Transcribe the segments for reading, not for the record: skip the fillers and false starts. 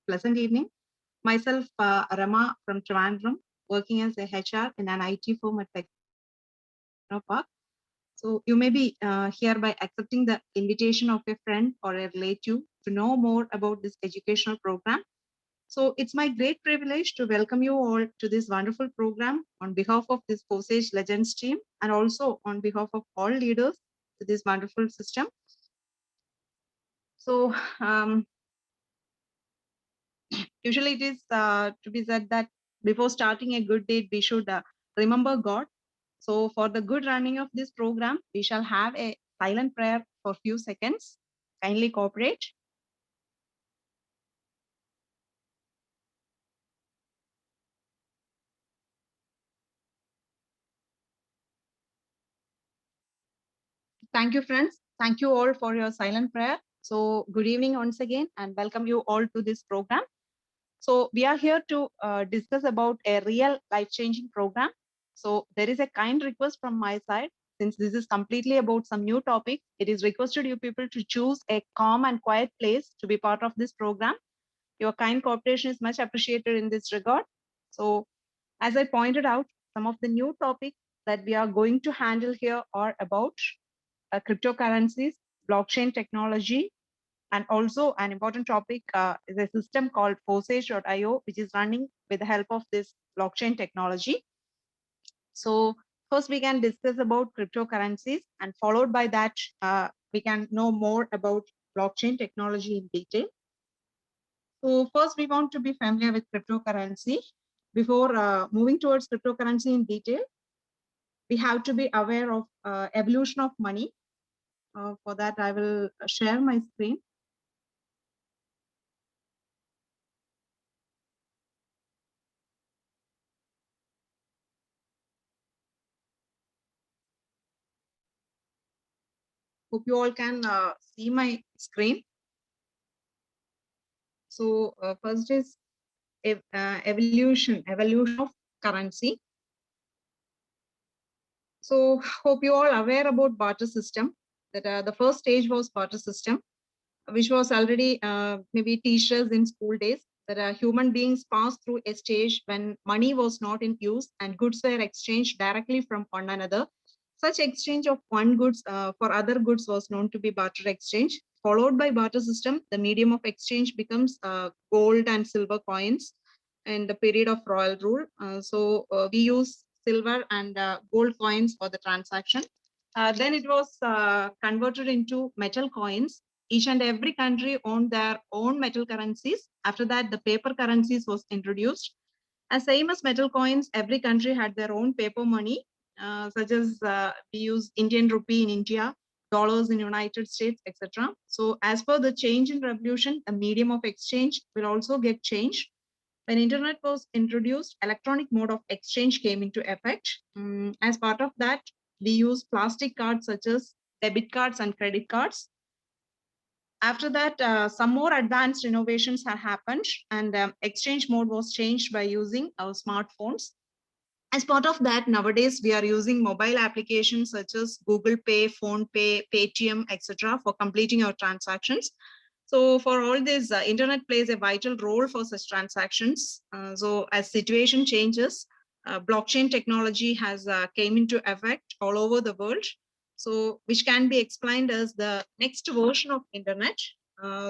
pleasant evening. Myself, Rama from Trivandrum, working as a HR in an IT firm at Technopark. So you may be here by accepting the invitation of a friend or a relative to know more about this educational program. So it's my great privilege to welcome you all to this wonderful program on behalf of this Posage Legends team and also on behalf of all leaders to this wonderful system. So usually it is to be said that before starting a good deed, we should remember God. So for the good running of this program, we shall have a silent prayer for few seconds. Kindly cooperate. Thank you, friends. Thank you all for your silent prayer. So good evening once again and welcome you all to this program. So we are here to discuss about a real life-changing program. So there is a kind request from my side. Since this is completely about some new topic, it is requested you people to choose a calm and quiet place to be part of this program. Your kind cooperation is much appreciated in this regard. So as I pointed out, some of the new topics that we are going to handle here are about cryptocurrencies, blockchain technology, and also an important topic is a system called Posage.io, which is running with the help of this blockchain technology. So first we can discuss about cryptocurrencies and followed by that, we can know more about blockchain technology in detail. So first we want to be familiar with cryptocurrency. Before moving towards cryptocurrency in detail, we have to be aware of evolution of money. For that, I will share my screen. Hope you all can see my screen. So first is evolution of currency. So hope you all aware about barter system. That the first stage was barter system, which was already maybe teachers in school days. That human beings passed through a stage when money was not in use and goods were exchanged directly from one another. Such exchange of one goods for other goods was known to be barter exchange. Followed by barter system, the medium of exchange becomes gold and silver coins in the period of royal rule. So we use silver and gold coins for the transaction. Then it was converted into metal coins. Each and every country owned their own metal currencies. After that, the paper currencies was introduced. As same as metal coins, every country had their own paper money, such as we use Indian rupee in India, dollars in United States, etc. So as per the change in revolution, the medium of exchange will also get changed. When internet was introduced, electronic mode of exchange came into effect. As part of that, we use plastic cards such as debit cards and credit cards. After that, some more advanced innovations have happened and exchange mode was changed by using our smartphones. As part of that, nowadays we are using mobile applications such as Google Pay, Phone Pay, Paytm, etc. for completing our transactions. So for all this, internet plays a vital role for such transactions. So as situation changes, blockchain technology has came into effect all over the world. So which can be explained as the next version of internet.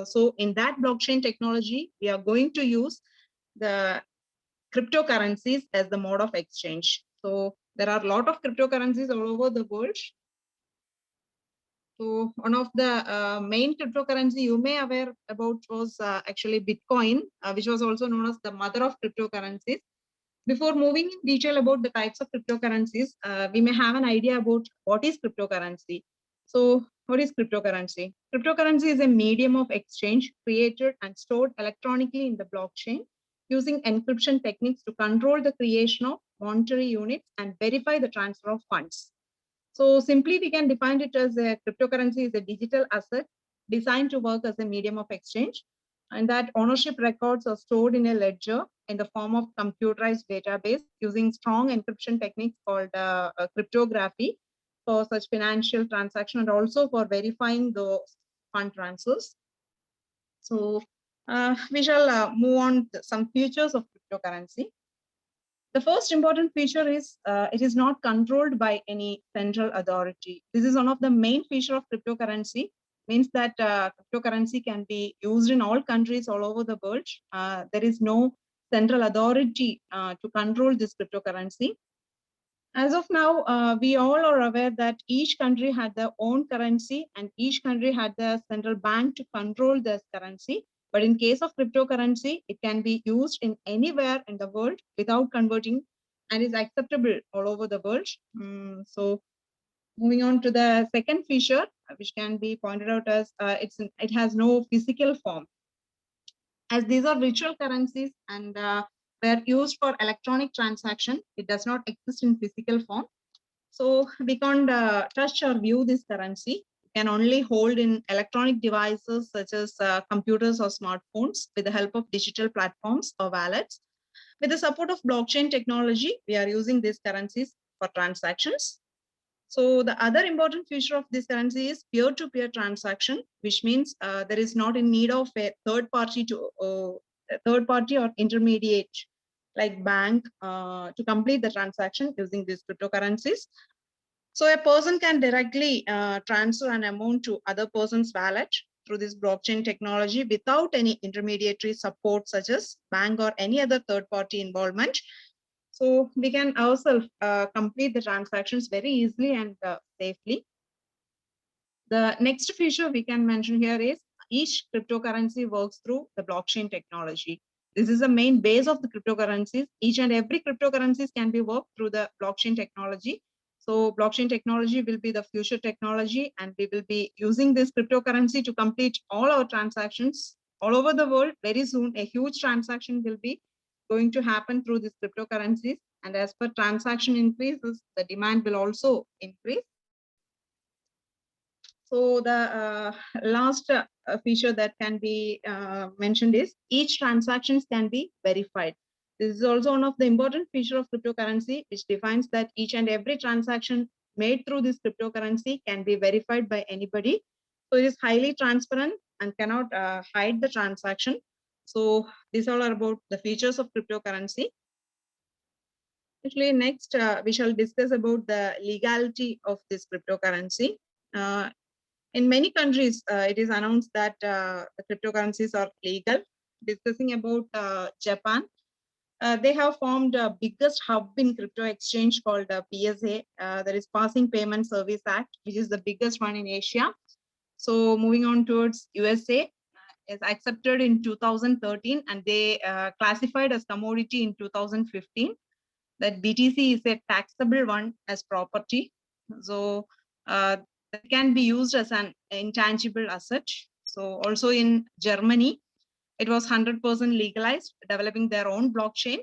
So in that blockchain technology, we are going to use the cryptocurrencies as the mode of exchange. So there are a lot of cryptocurrencies all over the world. So one of the main cryptocurrency you may aware about was actually Bitcoin, which was also known as the mother of cryptocurrencies. Before moving in detail about the types of cryptocurrencies, we may have an idea about what is cryptocurrency. So what is cryptocurrency? Cryptocurrency is a medium of exchange created and stored electronically in the blockchain using encryption techniques to control the creation of monetary units and verify the transfer of funds. So simply we can define it as a cryptocurrency is a digital asset designed to work as a medium of exchange, and that ownership records are stored in a ledger in the form of computerized database using strong encryption techniques called cryptography for such financial transaction and also for verifying the fund transfers. So We shall move on to some features of cryptocurrency. The first important feature is it is not controlled by any central authority. This is one of the main feature of cryptocurrency. Means that cryptocurrency can be used in all countries all over the world. There is no central authority to control this cryptocurrency. As of now, we all are aware that each country had their own currency and each country had their central bank to control this currency. But in case of cryptocurrency, it can be used in anywhere in the world without converting and is acceptable all over the world. So moving on to the second feature, which can be pointed out as it has no physical form. As these are virtual currencies and were used for electronic transaction, it does not exist in physical form. So we can't touch or view this currency. We can only hold in electronic devices such as computers or smartphones with the help of digital platforms or wallets. With the support of blockchain technology, we are using these currencies for transactions. So the other important feature of this currency is peer-to-peer transaction, which means there is not in need of a third party or intermediate like bank to complete the transaction using these cryptocurrencies. So a person can directly transfer an amount to other person's wallet through this blockchain technology without any intermediary support such as bank or any other third party involvement. So we can ourselves complete the transactions very easily and safely. The next feature we can mention here is each cryptocurrency works through the blockchain technology. This is the main base of the cryptocurrencies. Each and every cryptocurrencies can be worked through the blockchain technology. So blockchain technology will be the future technology, and we will be using this cryptocurrency to complete all our transactions all over the world. Very soon, a huge transaction will be going to happen through these cryptocurrencies. And as per transaction increases, the demand will also increase. So the last feature that can be mentioned is each transactions can be verified. This is also one of the important feature of cryptocurrency, which defines that each and every transaction made through this cryptocurrency can be verified by anybody. So it is highly transparent and cannot hide the transaction. So these all are about the features of cryptocurrency. Actually, next we shall discuss about the legality of this cryptocurrency. In many countries, it is announced that the cryptocurrencies are legal. Discussing about Japan, they have formed the biggest hub in crypto exchange called PSA, that is Passing Payment Service Act, which is the biggest one in Asia. So moving on towards USA, is accepted in 2013 and they classified as commodity in 2015. That BTC is a taxable one as property. So that can be used as an intangible asset. So also in Germany, it was 100% legalized, developing their own blockchain.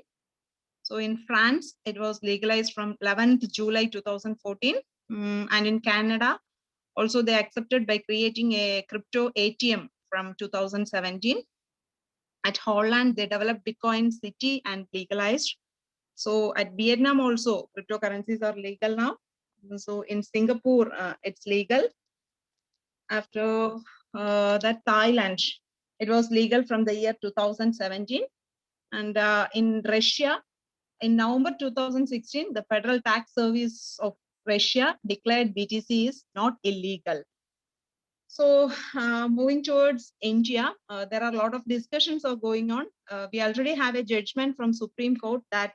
So in France, it was legalized from 11th July 2014. And in Canada, also they accepted by creating a crypto ATM from 2017. At Holland, they developed Bitcoin City and legalized. So at Vietnam also, cryptocurrencies are legal now. So in Singapore, it's legal. After that, Thailand, it was legal from the year 2017. And in Russia, in November 2016, the Federal Tax Service of Russia declared BTC is not illegal. So moving towards India, there are a lot of discussions are going on. We already have a judgment from Supreme Court that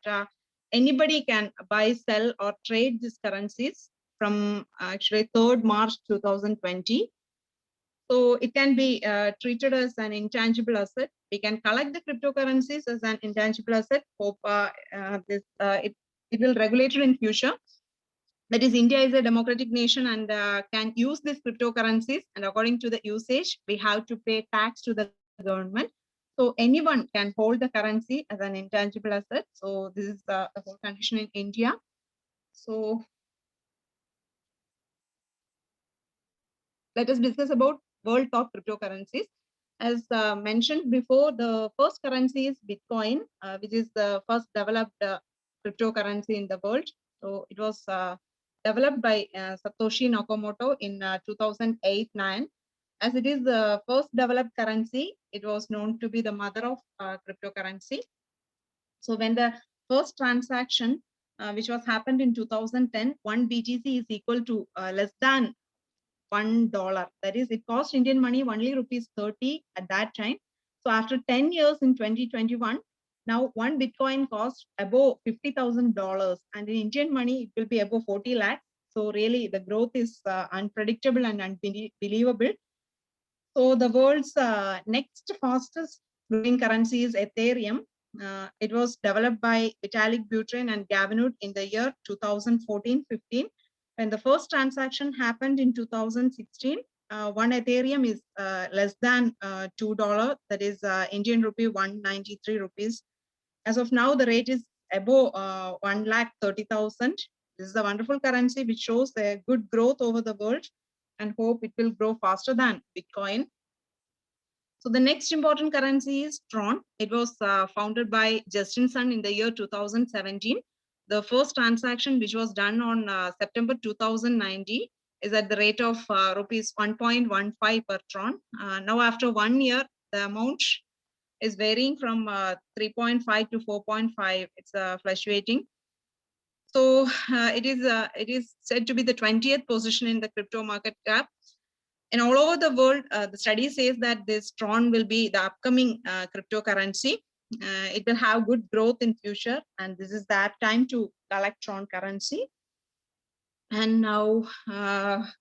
anybody can buy, sell, or trade these currencies from actually 3rd March 2020. So it can be treated as an intangible asset. We can collect the cryptocurrencies as an intangible asset. Hope it will regulate it in future. That is, India is a democratic nation and can use these cryptocurrencies. And according to the usage, we have to pay tax to the government. So anyone can hold the currency as an intangible asset. So this is the whole condition in India. So let us discuss about world top cryptocurrencies. As mentioned before, the first currency is Bitcoin, which is the first developed cryptocurrency in the world. So it was developed by Satoshi Nakamoto in 2008-9. as it is the first developed currency, it was known to be the mother of cryptocurrency. So when the first transaction, which was happened in 2010, 1 BTC is equal to less than $1. That is, it cost Indian money only rupees 30 at that time. So after 10 years in 2021, now one Bitcoin costs above $50,000, and in Indian money, it will be above 40 lakhs. So really, the growth is unpredictable and unbelievable. So the world's next fastest growing currency is Ethereum. It was developed by Vitalik Buterin and Gavin Wood in the year 2014-15. When the first transaction happened in 2016, one Ethereum is less than $2. That is Indian rupee 193 rupees. As of now, the rate is above 1,30,000. This is a wonderful currency which shows a good growth over the world, and hope it will grow faster than Bitcoin. So the next important currency is Tron. It was founded by Justin Sun in the year 2017. The first transaction, which was done on September 2019, is at the rate of rupees 1.15 per Tron. Now, after 1 year, the amount is varying from 3.5 to 4.5. It's fluctuating. So it is said to be the 20th position in the crypto market cap. And all over the world, the study says that this Tron will be the upcoming cryptocurrency. It will have good growth in future, and this is that time to collect Tron currency. And now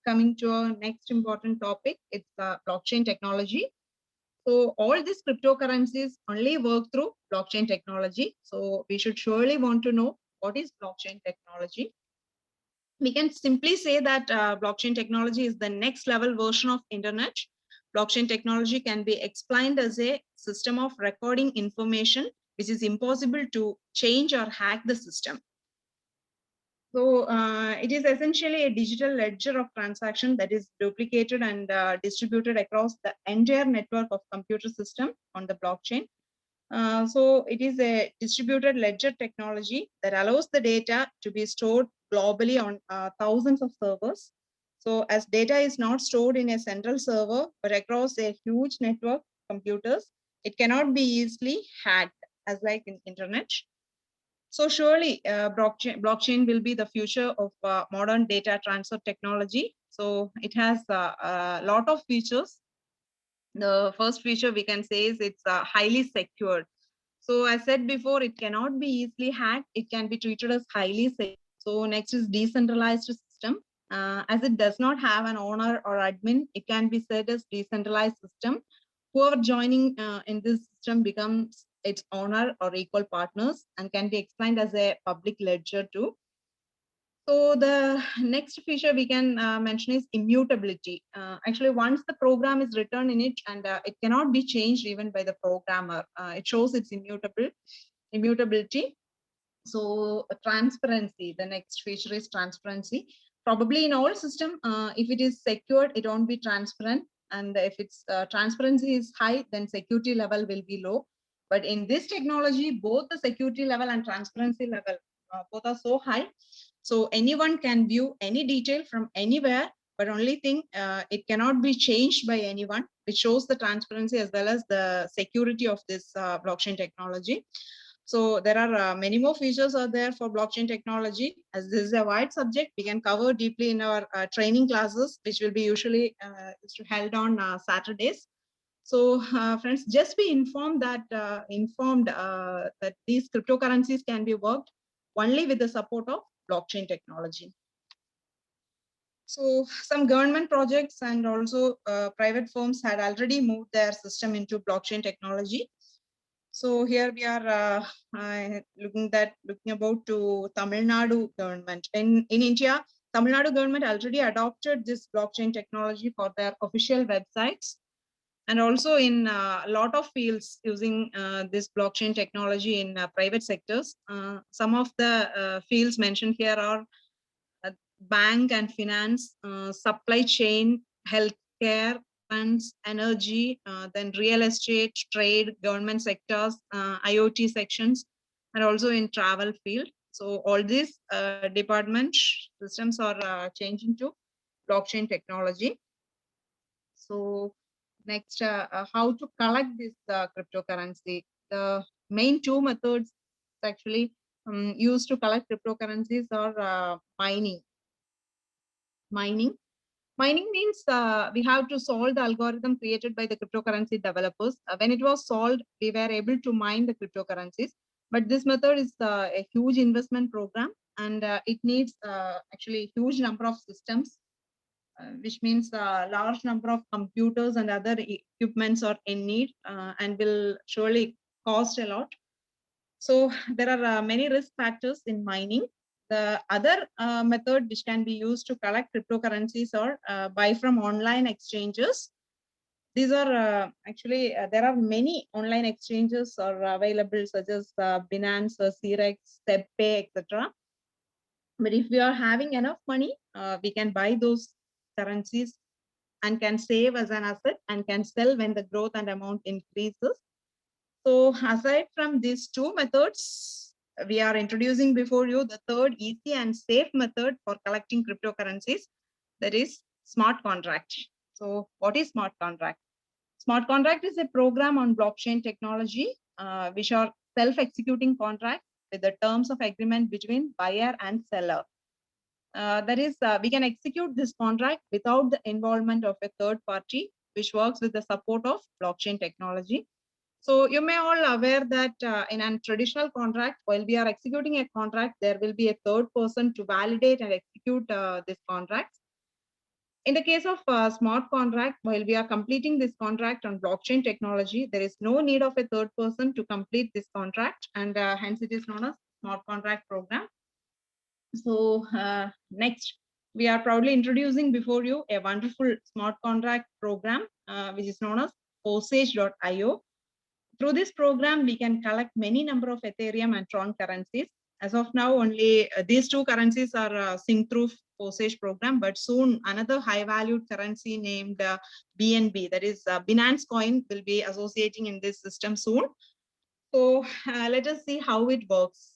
coming to our next important topic, it's blockchain technology. So all these cryptocurrencies only work through blockchain technology. So we should surely want to know what is blockchain technology. We can simply say that blockchain technology is the next level version of internet. Blockchain technology can be explained as a system of recording information which is impossible to change or hack the system. So it is essentially a digital ledger of transaction that is duplicated and distributed across the entire network of computer system on the blockchain. So it is a distributed ledger technology that allows the data to be stored globally on thousands of servers. So as data is not stored in a central server, but across a huge network of computers, it cannot be easily hacked as like in internet. So surely blockchain will be the future of modern data transfer technology. So it has a lot of features. The first feature we can say is it's highly secured. So as said before, it cannot be easily hacked. It can be treated as highly secure. So next is decentralized system. As it does not have an owner or admin, it can be said as decentralized system. Whoever joining in this system becomes its owner or equal partners, and can be explained as a public ledger too. So the next feature we can mention is immutability. Actually, once the program is written in it, and it cannot be changed even by the programmer, it shows its immutability. So transparency, the next feature is transparency. Probably in all system, if it is secured, it won't be transparent. And if its transparency is high, then security level will be low. But in this technology, both the security level and transparency level, both are so high. So anyone can view any detail from anywhere, but only thing, it cannot be changed by anyone, which shows the transparency as well as the security of this blockchain technology. So there are many more features are there for blockchain technology. As this is a wide subject, we can cover deeply in our training classes, which will be usually held on Saturdays. So friends, just be informed that that these cryptocurrencies can be worked only with the support of blockchain technology. So some government projects and also private firms had already moved their system into blockchain technology. So here we are looking about to Tamil Nadu government. In India, Tamil Nadu government already adopted this blockchain technology for their official websites, and also in a lot of fields using this blockchain technology in private sectors. Some of the fields mentioned here are bank and finance, supply chain, healthcare, funds, energy, then real estate, trade, government sectors, IoT sections, and also in travel field. So all these department systems are changing to blockchain technology. So next, how to collect this cryptocurrency. The main two methods actually used to collect cryptocurrencies are mining. Mining means we have to solve the algorithm created by the cryptocurrency developers. When it was solved, we were able to mine the cryptocurrencies. But this method is a huge investment program, and it needs actually a huge number of systems, which means a large number of computers and other equipments are in need and will surely cost a lot. So there are many risk factors in mining. The other method which can be used to collect cryptocurrencies or buy from online exchanges. These are actually, there are many online exchanges are available, such as Binance, Cerex, StepPay, etc. But if we are having enough money, we can buy those currencies and can save as an asset and can sell when the growth and amount increases. So aside from these two methods, we are introducing before you the third easy and safe method for collecting cryptocurrencies, that is smart contract. So what is smart contract? Smart contract is a program on blockchain technology, which are self-executing contracts with the terms of agreement between buyer and seller. That is, we can execute this contract without the involvement of a third party, which works with the support of blockchain technology. So you may all aware that in a traditional contract, while we are executing a contract, there will be a third person to validate and execute this contract. In the case of smart contract, while we are completing this contract on blockchain technology, there is no need of a third person to complete this contract, and hence it is known as smart contract program. So next, we are proudly introducing before you a wonderful smart contract program, which is known as Forsage.io. Through this program, we can collect many number of Ethereum and Tron currencies. As of now, only these two currencies are synced through Forsage program, but soon another high valued currency named BNB, that is Binance coin, will be associating in this system soon. So let us see how it works.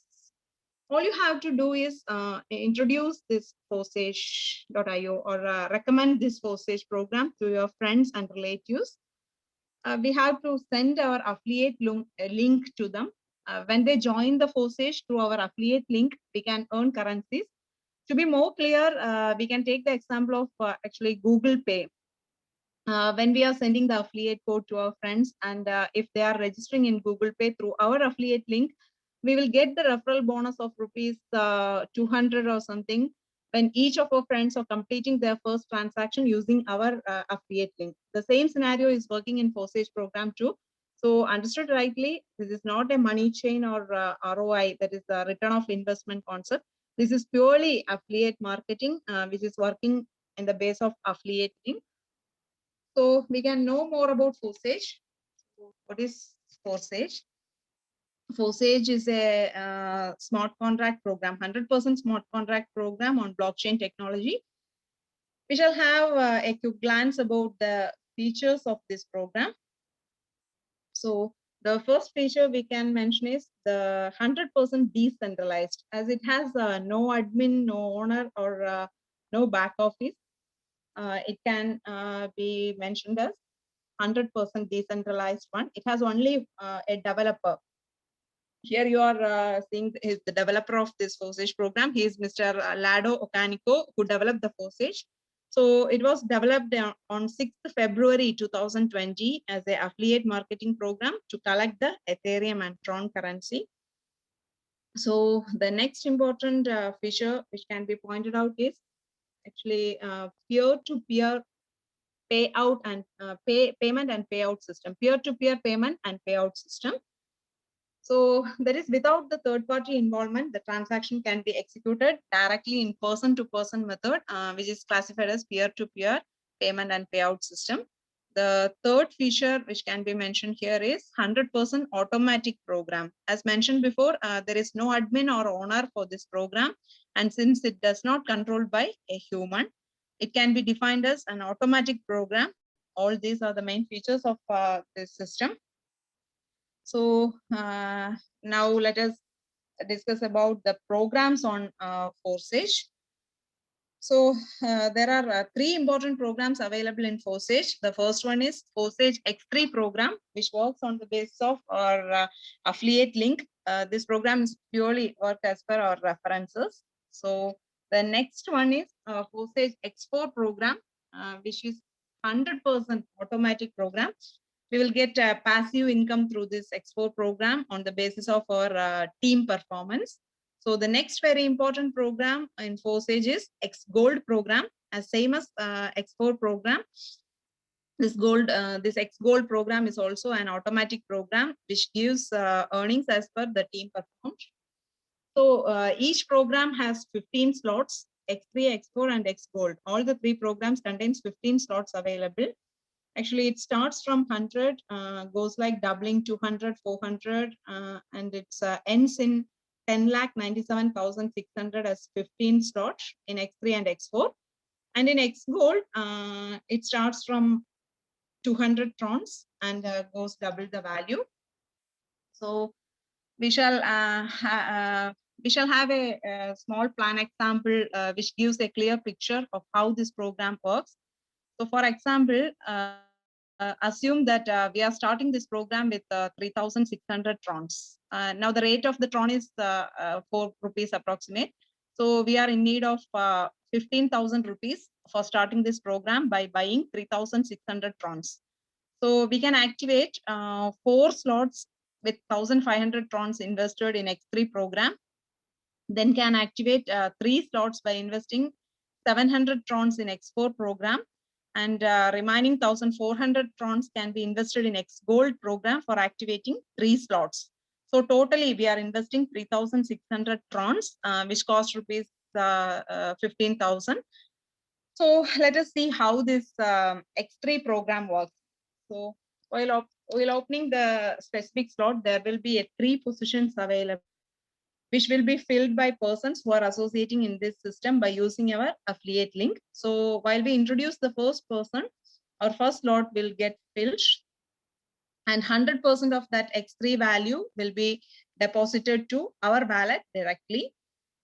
All you have to do is introduce this Forsage.io or recommend this Forsage program to your friends and relatives. We have to send our affiliate link to them. When they join the Forsage through our affiliate link, we can earn currencies. To be more clear, we can take the example of actually Google Pay. When we are sending the affiliate code to our friends, and if they are registering in Google Pay through our affiliate link, we will get the referral bonus of rupees 200 or something when each of our friends are completing their first transaction using our affiliate link. The same scenario is working in Forsage program too. So understood rightly, this is not a money chain or ROI, that is the return of investment concept. This is purely affiliate marketing, which is working in the base of affiliate link. So we can know more about Forsage. What is Forsage? Forsage is a smart contract program, 100% smart contract program on blockchain technology. We shall have a quick glance about the features of this program. So the first feature we can mention is the 100% decentralized, as it has no admin, no owner, or no back office. It can be mentioned as 100% decentralized one. It has only a developer. Here you are seeing is the developer of this Forsage program. He is Mr. Lado Okaniko, who developed the Forsage. So it was developed on 6th February 2020 as an affiliate marketing program to collect the Ethereum and Tron currency. So the next important feature which can be pointed out is actually peer-to-peer payout and payment and payout system, peer-to-peer payment and payout system. So that is without the third party involvement, the transaction can be executed directly in person-to-person method, which is classified as peer-to-peer payment and payout system. The third feature which can be mentioned here is 100% automatic program. As mentioned before, there is no admin or owner for this program. And since it does not controlled by a human, it can be defined as an automatic program. All these are the main features of this system. So now let us discuss about the programs on Forsage. So there are three important programs available in Forsage. The first one is Forsage X3 program, which works on the basis of our affiliate link. This program is purely work as per our references. So the next one is Forsage X4 program, which is 100% automatic program. We will get passive income through this X4 program on the basis of our team performance. So the next very important program in Forsage is X Gold program, as same as X4 program. This X Gold program is also an automatic program which gives earnings as per the team performance. So each program has 15 slots, X3, X4, and X Gold. All the three programs contains 15 slots available. Actually, it starts from 100, goes like doubling 200, 400, and it's ends in 10,97,600 as 15 slots in X3 and X4. And in X Gold, it starts from 200 trons and goes double the value. So we shall have a small plan example which gives a clear picture of how this program works. So for example, assume that we are starting this program with 3,600 trons. Now the rate of the tron is 4 rupees approximate. So we are in need of 15,000 rupees for starting this program by buying 3,600 trons. So we can activate 4 slots with 1,500 trons invested in X3 program. Then can activate 3 slots by investing 700 trons in X4 program. And remaining 1,400 trons can be invested in X Gold program for activating 3 slots. So totally we are investing 3,600 trons, which cost rupees 15,000. So let us see how this X3 program works. So while opening the specific slot, there will be 3 positions available, which will be filled by persons who are associating in this system by using our affiliate link. So while we introduce the first person, our first slot will get filled, and 100% of that X3 value will be deposited to our wallet directly.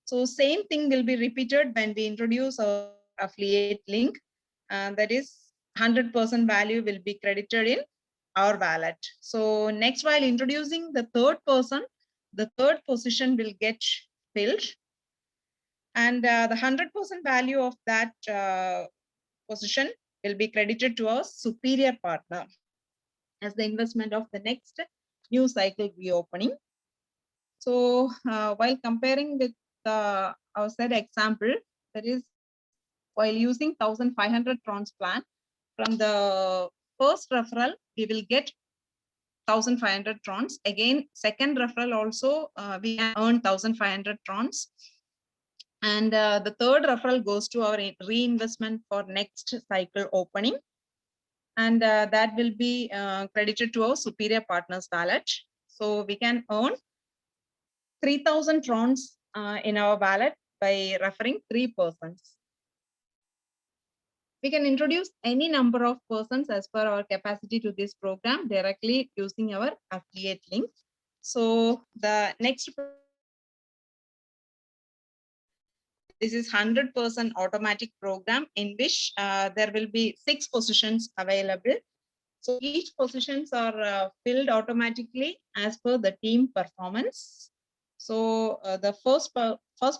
So same thing will be repeated when we introduce our affiliate link. That is 100% value will be credited in our wallet. So next, while introducing the third person, the third position will get filled, and the 100% value of that position will be credited to our superior partner as the investment of the next new cycle reopening. So while comparing with our said example, that is while using 1,500 trons plan, from the first referral, we will get 1,500 trons. Again, second referral also, we can earn 1,500 trons. And the third referral goes to our reinvestment for next cycle opening. And that will be credited to our superior partners wallet. So we can earn 3,000 trons in our wallet by referring 3 persons. We can introduce any number of persons as per our capacity to this program directly using our affiliate link. So the next, this is 100% automatic program in which there will be 6 positions available. So each positions are filled automatically as per the team performance. So the first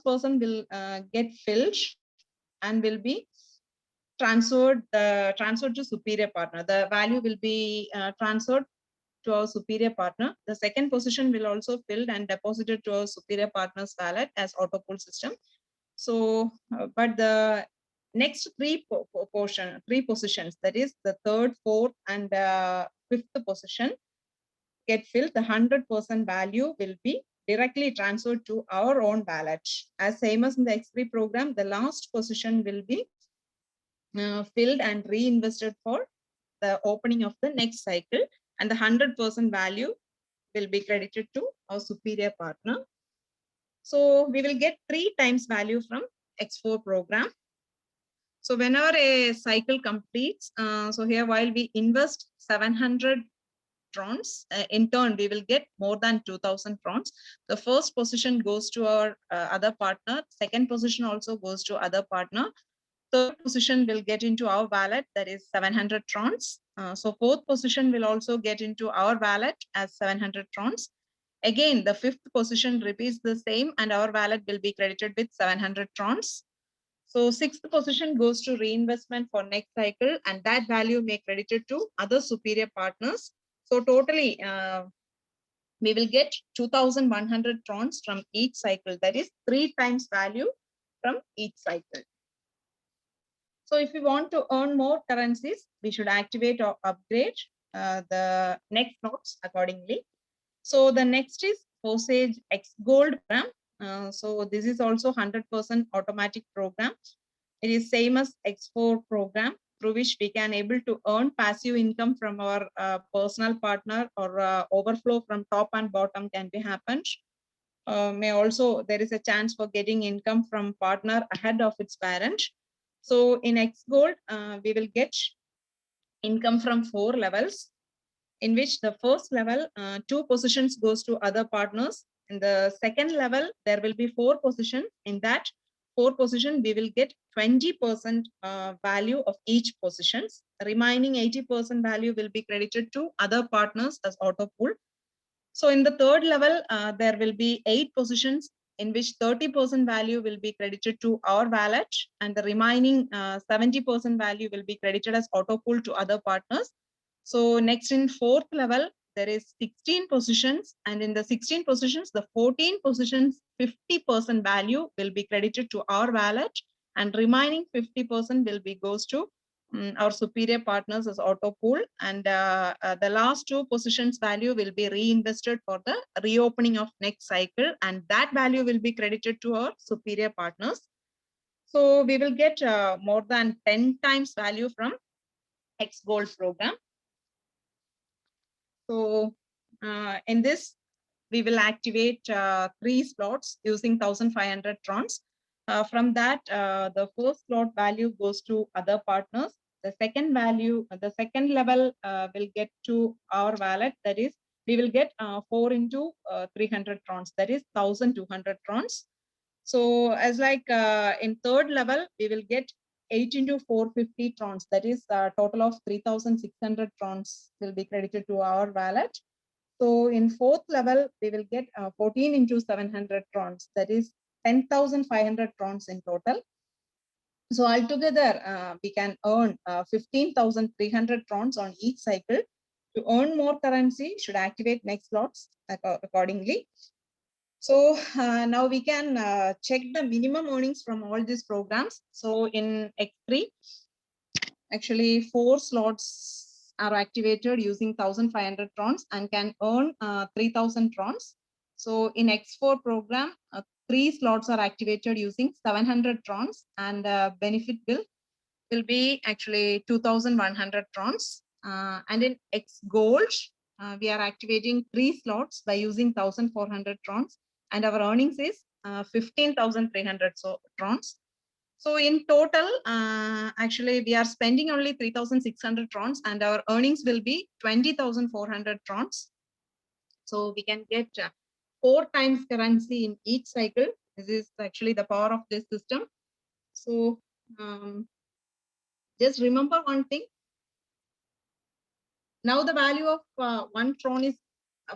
person will get filled and will be transferred to superior partner. The value will be transferred to our superior partner. The second position will also filled and deposited to our superior partner's wallet as auto pool system. So, but the next 3 positions, that is the third, fourth, and fifth position get filled. The 100% value will be directly transferred to our own wallet. As same as in the X3 program, the last position will be filled and reinvested for the opening of the next cycle, and the 100% value will be credited to our superior partner. So we will get 3 times value from X4 program. So whenever a cycle completes, so here while we invest 700 trons, in turn we will get more than 2,000 trons. The first position goes to our other partner, second position also goes to other partner, Third position will get into our wallet, that is 700 trons. So fourth position will also get into our wallet as 700 trons. Again, the fifth position repeats the same and our wallet will be credited with 700 trons. So sixth position goes to reinvestment for next cycle and that value may credited to other superior partners. So totally, we will get 2,100 trons from each cycle. That is 3 times value from each cycle. So if we want to earn more currencies, we should activate or upgrade the next notes accordingly. So the next is Osage X Gold program. So this is also 100% automatic program. It is same as X4 program through which we can able to earn passive income from our personal partner or overflow from top and bottom can be happened. May also there is a chance for getting income from partner ahead of its parent. So in X Gold, we will get income from 4 levels, in which the first level, 2 positions goes to other partners. In the second level, there will be 4 positions. In that 4 position, we will get 20% value of each positions. Remaining 80% value will be credited to other partners as auto pool. So in the third level, there will be 8 positions in which 30% value will be credited to our wallet and the remaining 70% value will be credited as auto pool to other partners. So next in fourth level, there is 16 positions and in the 16 positions, the 14 positions, 50% value will be credited to our wallet and remaining 50% will be goes to our superior partners as auto pool and the last 2 positions value will be reinvested for the reopening of next cycle and that value will be credited to our superior partners. So we will get more than 10 times value from X Gold program. So in this, we will activate 3 slots using 1,500 trons. From that, the first slot value goes to other partners. The second value, the second level will get to our wallet. That is, we will get 4 into 300 trons. That is 1,200 trons. So as like in third level, we will get 8 into 450 trons. That is a total of 3,600 trons will be credited to our wallet. So in fourth level, we will get 14 into 700 trons. That is 10,500 trons in total. So altogether, we can earn 15,300 trons on each cycle. To earn more currency, should activate next slots accordingly. So now we can check the minimum earnings from all these programs. So in X3, actually 4 slots are activated using 1,500 trons and can earn 3,000 trons. So in X4 program, 3 slots are activated using 700 trons and benefit bill will be actually 2,100 trons. And in X Gold, we are activating 3 slots by using 1,400 trons and our earnings is 15,300 trons. So in total, actually, we are spending only 3,600 trons and our earnings will be 20,400 trons. So we can get 4 times currency in each cycle. This is actually the power of this system. So just remember one thing. Now the value of 1 tron is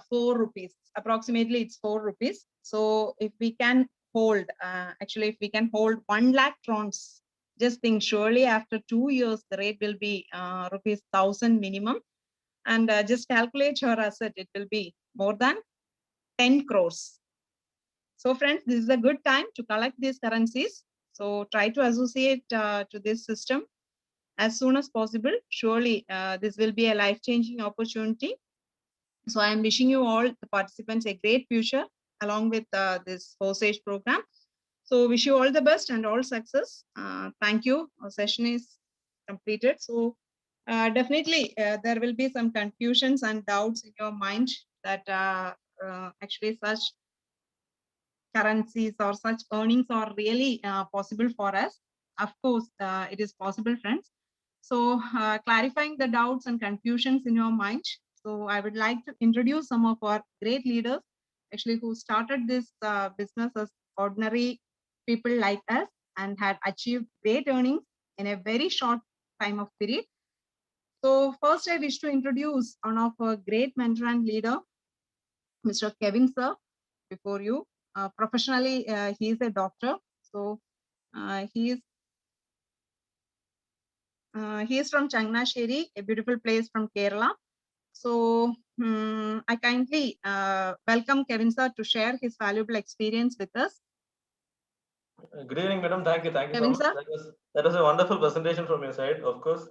4 rupees. Approximately it's 4 rupees. So if we can hold, actually, if we can hold 1 lakh trons, just think surely after 2 years, the rate will be rupees 1,000 minimum. And just calculate your asset, it will be more than 10 crores. So friends, this is a good time to collect these currencies. So try to associate to this system as soon as possible. Surely this will be a life-changing opportunity. So I am wishing you all, the participants, a great future along with this Osage program. So wish you all the best and all success. Thank you. Our session is completed. So definitely there will be some confusions and doubts in your mind that actually such currencies or such earnings are really possible for us. Of course, it is possible, friends. So clarifying the doubts and confusions in your mind. So I would like to introduce some of our great leaders, actually who started this business as ordinary people like us and had achieved great earnings in a very short time of period. So first, I wish to introduce one of our great mentor and leader, Mr. Kevin sir, before you. Professionally, he is a doctor. So he is from Changnasheri, a beautiful place from Kerala. So I kindly welcome Kevin sir to share his valuable experience with us. Good evening, madam. Thank you so Kevin much. sir. That was a wonderful presentation from your side, of course.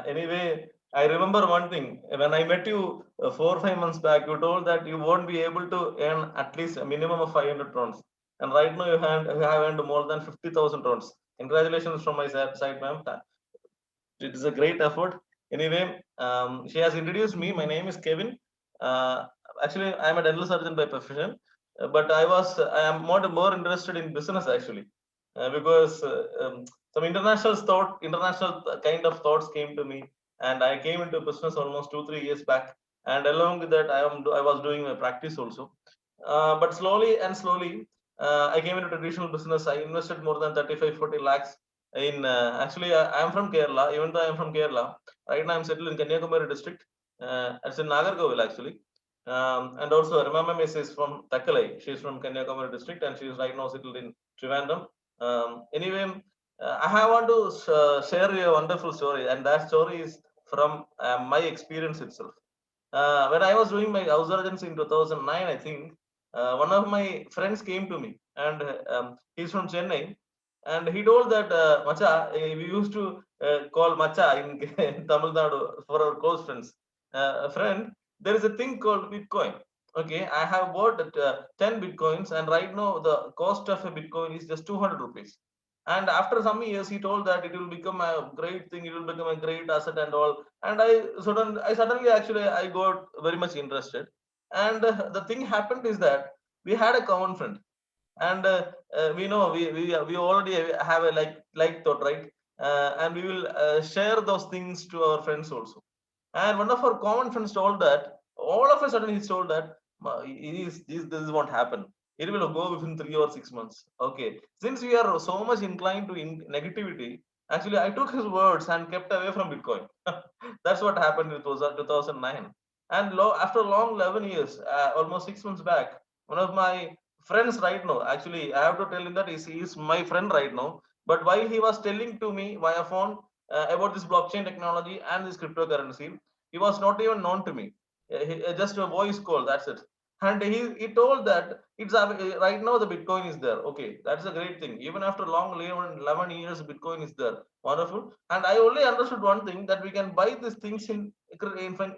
Anyway, I remember one thing. When I met you 4 or 5 months back, you told that you won't be able to earn at least a minimum of 500 crores. And right now you have earned more than 50,000 crores. Congratulations from my side, ma'am. It is a great effort. Anyway, she has introduced me. My name is Kevin. Uh, Actually, I am a dental surgeon by profession, but I am more interested in business actually, because some international kind of thoughts came to me, and I came into business almost 2 3 years back. And along with that, I was doing my practice also. But slowly, I came into traditional business. I invested more than 35 40 lakhs in actually I am from Kerala. Even though I am from Kerala, right now I'm settled in Kanyakumari district. It's in Nagarkovil actually. And also Ramama Miss is from Takalai. She's from Kanyakumari district and she is right now settled in Trivandrum. Anyway, I want to share a wonderful story, and that story is from my experience itself. When I was doing my house surgeons in 2009, I think one of my friends came to me, and he's from Chennai, and he told that Macha, we used to call Macha in, in Tamil Nadu for our close friends. Friend, there is a thing called Bitcoin. Okay, I have bought 10 Bitcoins, and right now the cost of a Bitcoin is just 200 rupees. And after some years, he told that it will become a great thing, it will become a great asset and all. And I suddenly actually I got very much interested. And the thing happened is that we had a common friend, and we know we already have a like thought, right? And we will share those things to our friends also. And one of our common friends told that all of a sudden he told that this won't happen. It will go within 3 or 6 months. Okay, since we are so much inclined to negativity, actually I took his words and kept away from Bitcoin. That's what happened in 2009. And after long 11 years, almost 6 months back, one of my friends right now, actually I have to tell him that he is my friend right now. But while he was telling to me via phone about this blockchain technology and this cryptocurrency, he was not even known to me. Just a voice call, that's it. And he told that right now the Bitcoin is there. Okay, that's a great thing. Even after long 11 years, Bitcoin is there. Wonderful. And I only understood one thing, that we can buy these things in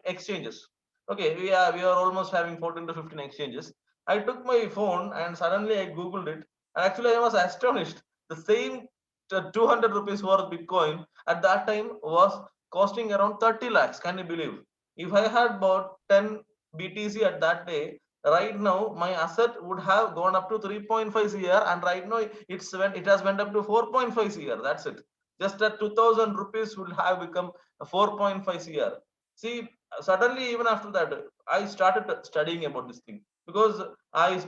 exchanges. Okay, we are almost having 14 to 15 exchanges. I took my phone and suddenly I googled it. And actually, I was astonished. The same 200 rupees worth Bitcoin at that time was costing around 30 lakhs. Can you believe? If I had bought 10 BTC at that day, right now my asset would have gone up to 3.5 CR, and right now it has went up to 4.5 CR. That's it. Just that 2000 rupees would have become 4.5 CR. See, suddenly even after that, I started studying about this thing, because I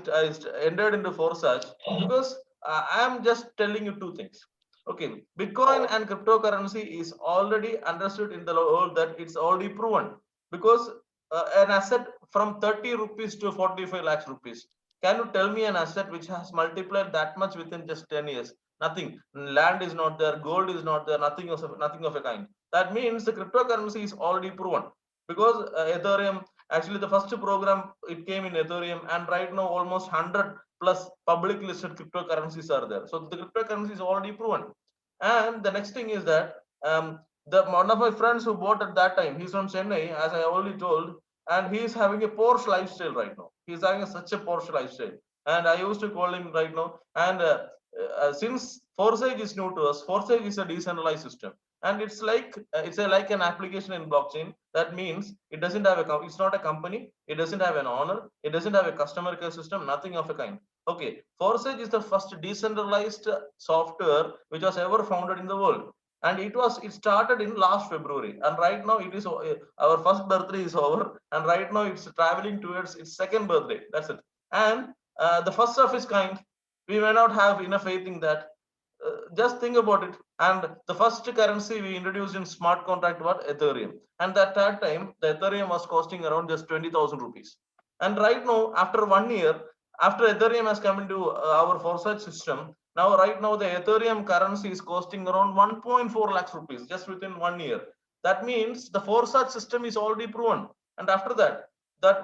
entered into Forsage, because I am just telling you two things. Okay, Bitcoin and cryptocurrency is already understood in the world, that it's already proven, because an asset from 30 rupees to 45 lakhs rupees. Can you tell me an asset which has multiplied that much within just 10 years? Nothing. Land is not there, gold is not there, nothing of a kind. That means the cryptocurrency is already proven, because Ethereum, actually the first program it came in Ethereum, and right now almost 100 plus public listed cryptocurrencies are there. So the cryptocurrency is already proven. And the next thing is that the one of my friends who bought at that time, he's from Chennai, as I already told, and he's having a Porsche lifestyle right now. He's having such a Porsche lifestyle, and I used to call him right now. And since Forsage is new to us, Forsage is a decentralized system, and like an application in blockchain. That means it doesn't have it's not a company, it doesn't have an owner, it doesn't have a customer care system, nothing of a kind. Okay, Forsage is the first decentralized software which was ever founded in the world, and it started in last February, and right now it is our first birthday is over, and right now it's traveling towards its second birthday. That's it. And the first of its kind, we may not have enough faith in that. just think about it. And the first currency we introduced in smart contract was Ethereum. And at that time, the Ethereum was costing around just 20,000 rupees. And right now, after 1 year, after Ethereum has come into our Forsage system, now right now the Ethereum currency is costing around 1.4 lakhs rupees just within 1 year. That means the Forsage system is already proven. And after that,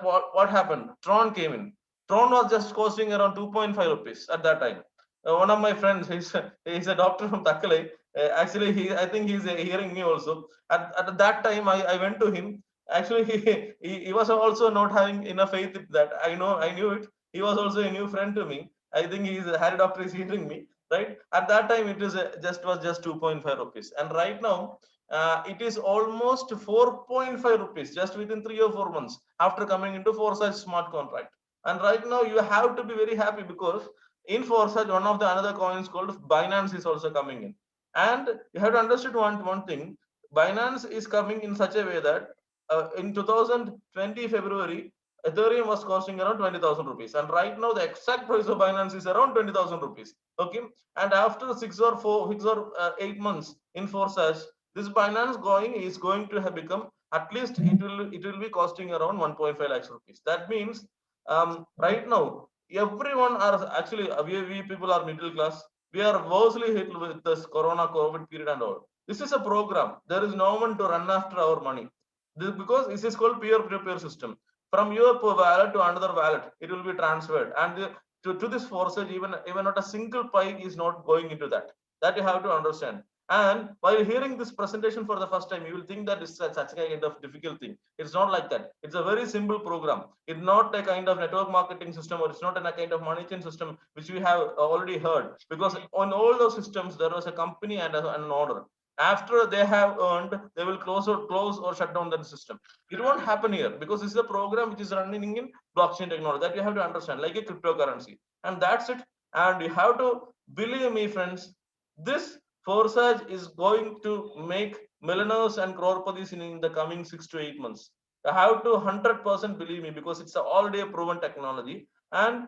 what happened? Tron came in. Tron was just costing around 2.5 rupees at that time. One of my friends, he's a doctor from Takale. Actually, I think he's hearing me also. At that time, I went to him. Actually, he was also not having enough faith in that. I knew it. He was also a new friend to me. I think he's a Harry doctor is hearing me, right? At that time, it was just 2.5 rupees, and right now, it is almost 4.5 rupees just within 3 or 4 months after coming into Forsage smart contract. And right now, you have to be very happy because in Forsage, one of the another coins called Binance is also coming in. And you have to understand one thing. Binance is coming in such a way that in 2020 February, Ethereum was costing around 20,000 rupees. And right now, the exact price of Binance is around 20,000 rupees. Okay. And after 6 or 8 months in Forsage, this Binance is going to have become, at least it will be costing around 1.5 lakhs rupees. That means right now, everyone are actually, we people are middle class. We are mostly hit with this Corona COVID period and all. This is a program. There is no one to run after our money. Because this is called peer-to-peer system. From your wallet to another wallet, it will be transferred. And to this Forsage, even not a single pie is not going into that. That you have to understand. And while hearing this presentation for the first time, you will think that it's such a kind of difficult thing. It's not like that. It's a very simple program. It's not a kind of network marketing system, or it's not a kind of money chain system, which we have already heard. Because on all those systems, there was a company and an order. After they have earned, they will close or shut down the system. It won't happen here because this is a program which is running in blockchain technology that you have to understand, like a cryptocurrency. And that's it. And you have to believe me, friends, this Forsage is going to make millionaires and crorepati's in the coming 6 to 8 months. I have to 100% believe me because it's already a proven technology. And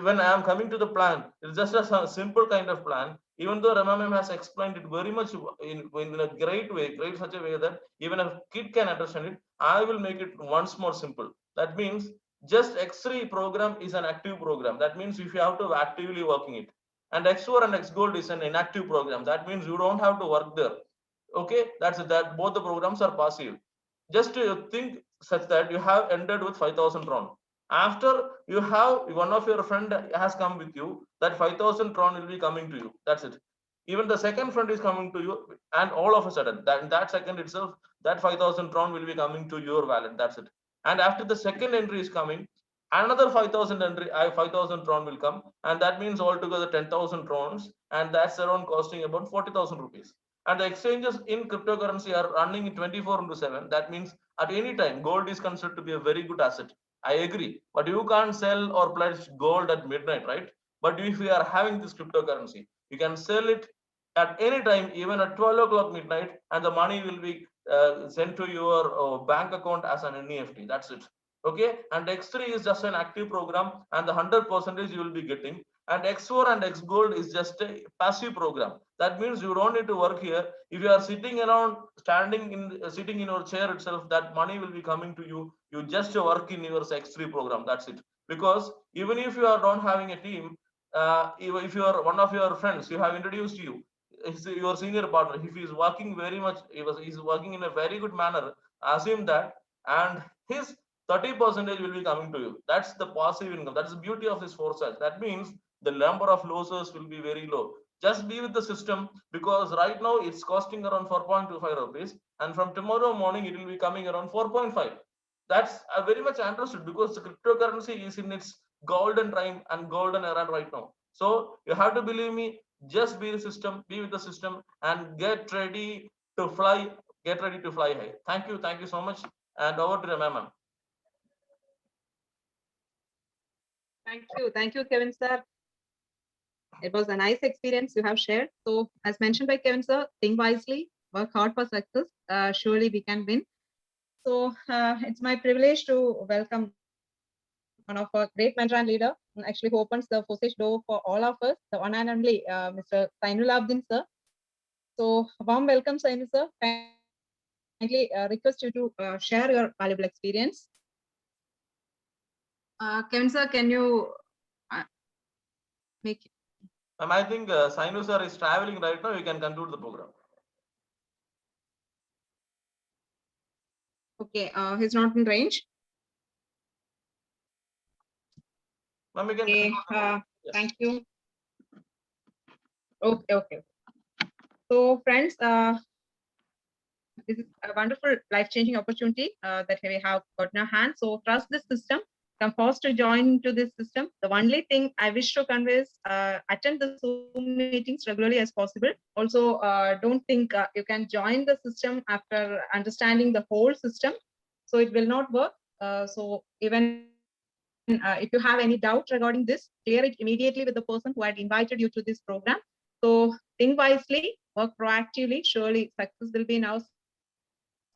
when I am coming to the plan, it's just a simple kind of plan. Even though Ramamam has explained it very much in a great way, such a way that even a kid can understand it, I will make it once more simple. That means just X3 program is an active program. That means if you have to actively working it. And X4 and X Gold is an inactive program. That means you don't have to work there. Okay, that's it. That both the programs are passive. Just to think such that you have ended with 5,000 Tron. After you have one of your friend has come with you, that 5,000 Tron will be coming to you. That's it. Even the second friend is coming to you, and all of a sudden, that in that second itself, that 5,000 Tron will be coming to your wallet. That's it. And after the second entry is coming, another 5,000 entry, 5,000 Tron will come, and that means altogether 10,000 Trons, and that's around costing about 40,000 rupees. And the exchanges in cryptocurrency are running in 24/7. That means at any time, gold is considered to be a very good asset. I agree, but you can't sell or pledge gold at midnight, right? But if we are having this cryptocurrency, you can sell it at any time, even at 12 o'clock midnight, and the money will be sent to your bank account as an NEFT. That's it. Okay, and X3 is just an active program, and the 100% you will be getting. And X4 and X Gold is just a passive program. That means you don't need to work here. If you are sitting around, sitting in your chair itself, that money will be coming to you. You just work in your X3 program. That's it. Because even if you are not having a team, if you are one of your friends, you have introduced you, your senior partner, if he is working very much, he's working in a very good manner, assume that, and his 30% will be coming to you. That's the passive income. That's the beauty of this Forsage. That means the number of losers will be very low. Just be with the system, because right now it's costing around 4.25 rupees, and from tomorrow morning it will be coming around 4.5. That's very much understood, because the cryptocurrency is in its golden time and golden era right now. So you have to believe me, just be with the system, and get ready to fly. Get ready to fly high. Thank you so much. And over to Ramam. Thank you, Kevin sir. It was a nice experience you have shared. So as mentioned by Kevin sir, think wisely, work hard for success. Surely we can win. So it's my privilege to welcome one of our great mentor and leader, and actually who opens the Forsage door for all of us, the one and only Mr. Sainul Abdin, sir. So warm welcome, Sainul, sir. Kindly request you to share your valuable experience. Kevin, sir, can you make? I think Sainu sir is traveling right now. You can conclude the program. Okay, he's not in range. Ma'am, we can Okay, conclude the program. Yes. thank you. Okay. So, friends, this is a wonderful life-changing opportunity that we have got in our hands. So, trust this system. Come forced to join to this system. The only thing I wish to convey is attend the Zoom meetings regularly as possible. Also, don't think you can join the system after understanding the whole system. So, it will not work. So, even if you have any doubt regarding this, clear it immediately with the person who had invited you to this program. So think wisely, work proactively, surely success will be in our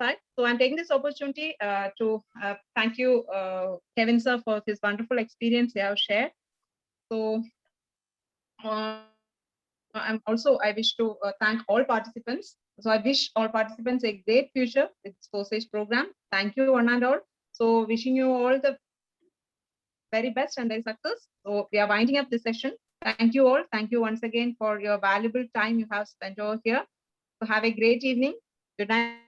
side. So I'm taking this opportunity to thank you, Kevin sir, for his wonderful experience you have shared. So I wish to thank all participants. So I wish all participants a great future with Forsage program. Thank you one and all. So wishing you all the very best and their success. So we are winding up this session. Thank you all. Thank you once again for your valuable time you have spent over here. So have a great evening. Good night.